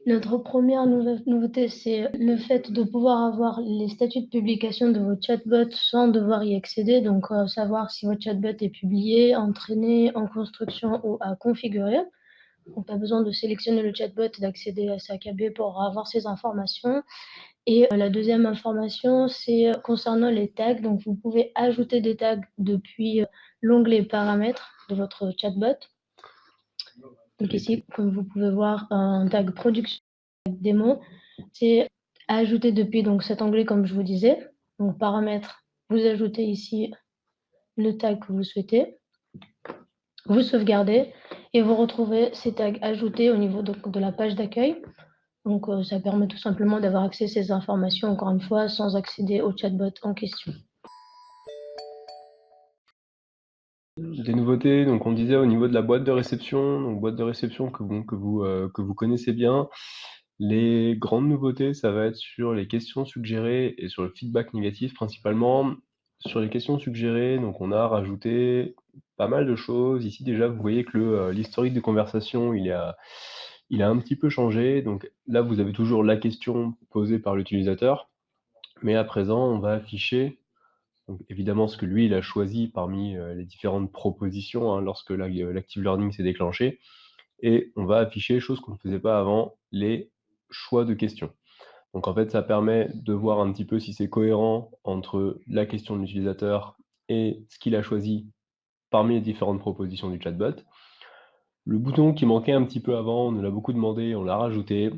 Notre première nouveauté, c'est le fait de pouvoir avoir les statuts de publication de votre chatbot sans devoir y accéder. Donc, savoir si votre chatbot est publié, entraîné, en construction ou à configurer. Donc, pas besoin de sélectionner le chatbot et d'accéder à sa KB pour avoir ces informations. Et la deuxième information, c'est concernant les tags. Donc, vous pouvez ajouter des tags depuis l'onglet paramètres de votre chatbot. Donc ici, comme vous pouvez voir, un tag production démo, c'est ajouté depuis donc cet onglet comme je vous disais. Donc paramètres, vous ajoutez ici le tag que vous souhaitez, vous sauvegardez et vous retrouvez ces tags ajoutés au niveau de la page d'accueil. Donc ça permet tout simplement d'avoir accès à ces informations, encore une fois, sans accéder au chatbot en question. Des nouveautés, donc on disait au niveau de la boîte de réception, donc boîte de réception que vous connaissez bien. Les grandes nouveautés, ça va être sur les questions suggérées et sur le feedback négatif principalement. Sur les questions suggérées, donc on a rajouté pas mal de choses. Ici déjà, vous voyez que l'historique de conversation, il a un petit peu changé. Donc là, vous avez toujours la question posée par l'utilisateur, mais à présent, on va afficher donc évidemment ce que lui, il a choisi parmi les différentes propositions hein, lorsque l'Active Learning s'est déclenché. Et on va afficher, chose qu'on ne faisait pas avant, les choix de questions. Donc en fait, ça permet de voir un petit peu si c'est cohérent entre la question de l'utilisateur et ce qu'il a choisi parmi les différentes propositions du chatbot. Le bouton qui manquait un petit peu avant, on nous l'a beaucoup demandé, on l'a rajouté.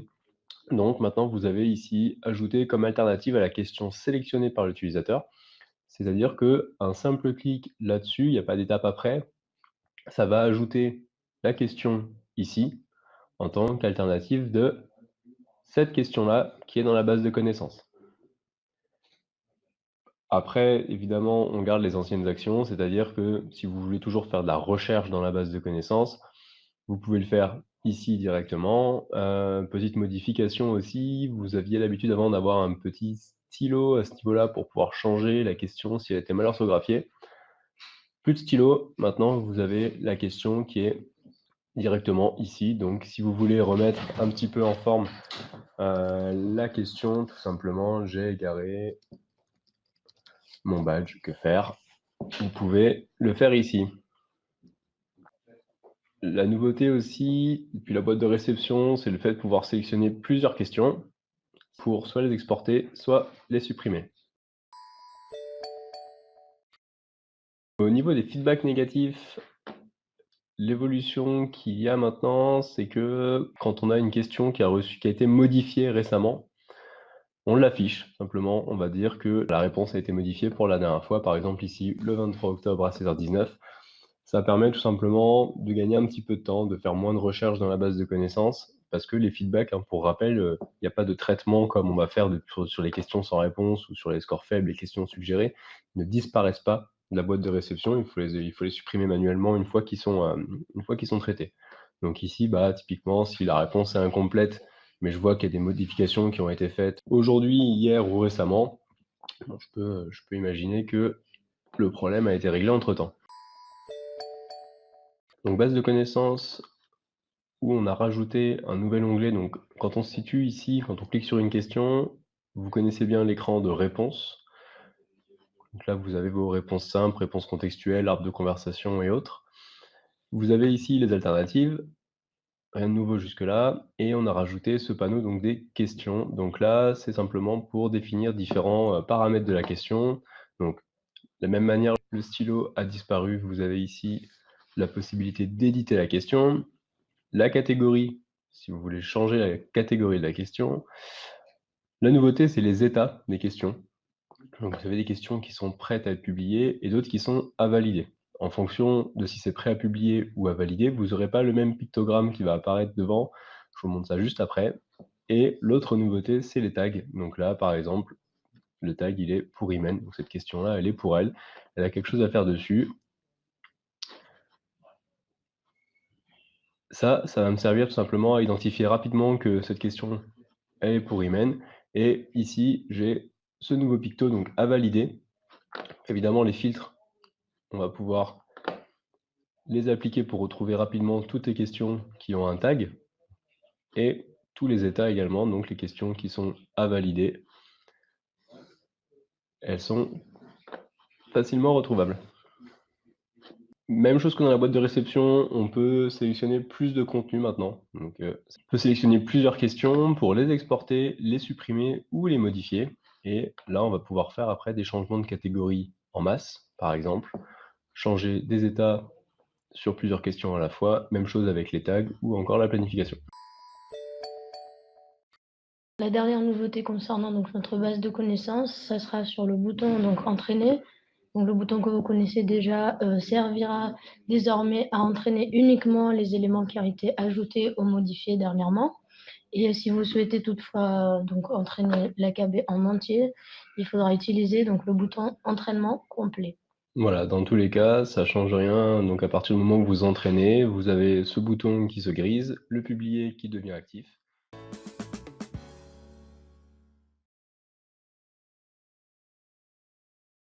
Donc maintenant, vous avez ici ajouté comme alternative à la question sélectionnée par l'utilisateur. C'est-à-dire qu'un simple clic là-dessus, il n'y a pas d'étape après, ça va ajouter la question ici en tant qu'alternative de cette question-là qui est dans la base de connaissances. Après, évidemment, on garde les anciennes actions, c'est-à-dire que si vous voulez toujours faire de la recherche dans la base de connaissances, vous pouvez le faire ici directement. Petite modification aussi, vous aviez l'habitude avant d'avoir un petit stylo à ce niveau-là pour pouvoir changer la question si elle était mal orthographiée. Plus de stylo, maintenant vous avez la question qui est directement ici. Donc si vous voulez remettre un petit peu en forme la question, tout simplement, j'ai égaré mon badge, que faire? Vous pouvez le faire ici. La nouveauté aussi, depuis la boîte de réception, c'est le fait de pouvoir sélectionner plusieurs questions pour soit les exporter, soit les supprimer. Au niveau des feedbacks négatifs, l'évolution qu'il y a maintenant, c'est que quand on a une question qui a été modifiée récemment, on l'affiche. Simplement, on va dire que la réponse a été modifiée pour la dernière fois, par exemple ici, le 23 octobre à 16h19. Ça permet tout simplement de gagner un petit peu de temps, de faire moins de recherches dans la base de connaissances, parce que les feedbacks, hein, pour rappel, il n'y a pas de traitement comme on va faire sur les questions sans réponse ou sur les scores faibles, les questions suggérées ne disparaissent pas de la boîte de réception, il faut les supprimer manuellement une fois qu'ils sont traités. Donc ici, typiquement, si la réponse est incomplète, mais je vois qu'il y a des modifications qui ont été faites aujourd'hui, hier ou récemment, bon, je peux imaginer que le problème a été réglé entre-temps. Donc base de connaissances, où on a rajouté un nouvel onglet. Donc quand on se situe ici, quand on clique sur une question, vous connaissez bien l'écran de réponse. Donc là, vous avez vos réponses simples, réponses contextuelles, arbre de conversation et autres. Vous avez ici les alternatives, rien de nouveau jusque-là, et on a rajouté ce panneau donc des questions. Donc là, c'est simplement pour définir différents paramètres de la question. Donc de la même manière, le stylo a disparu, vous avez ici la possibilité d'éditer la question, la catégorie, si vous voulez changer la catégorie de la question. La nouveauté, c'est les états des questions. Donc vous avez des questions qui sont prêtes à être publiées et d'autres qui sont à valider. En fonction de si c'est prêt à publier ou à valider, vous n'aurez pas le même pictogramme qui va apparaître devant. Je vous montre ça juste après. Et l'autre nouveauté, c'est les tags. Donc là, par exemple, le tag, il est pour Imen. Donc cette question-là, elle est pour elle. Elle a quelque chose à faire dessus. Ça va me servir tout simplement à identifier rapidement que cette question, elle est pour Imen. Et ici, j'ai ce nouveau picto donc à valider. Évidemment, les filtres, on va pouvoir les appliquer pour retrouver rapidement toutes les questions qui ont un tag. Et tous les états également, donc les questions qui sont à valider. Elles sont facilement retrouvables. Même chose que dans la boîte de réception, on peut sélectionner plus de contenu maintenant. Donc, on peut sélectionner plusieurs questions pour les exporter, les supprimer ou les modifier. Et là, on va pouvoir faire après des changements de catégorie en masse, par exemple, changer des états sur plusieurs questions à la fois, même chose avec les tags ou encore la planification. La dernière nouveauté concernant donc notre base de connaissances, ça sera sur le bouton donc entraîner. Donc le bouton que vous connaissez déjà servira désormais à entraîner uniquement les éléments qui ont été ajoutés ou modifiés dernièrement. Et si vous souhaitez toutefois donc entraîner l'AKB en entier, il faudra utiliser donc le bouton entraînement complet. Voilà, dans tous les cas, ça change rien. Donc à partir du moment où vous entraînez, vous avez ce bouton qui se grise, le publier qui devient actif.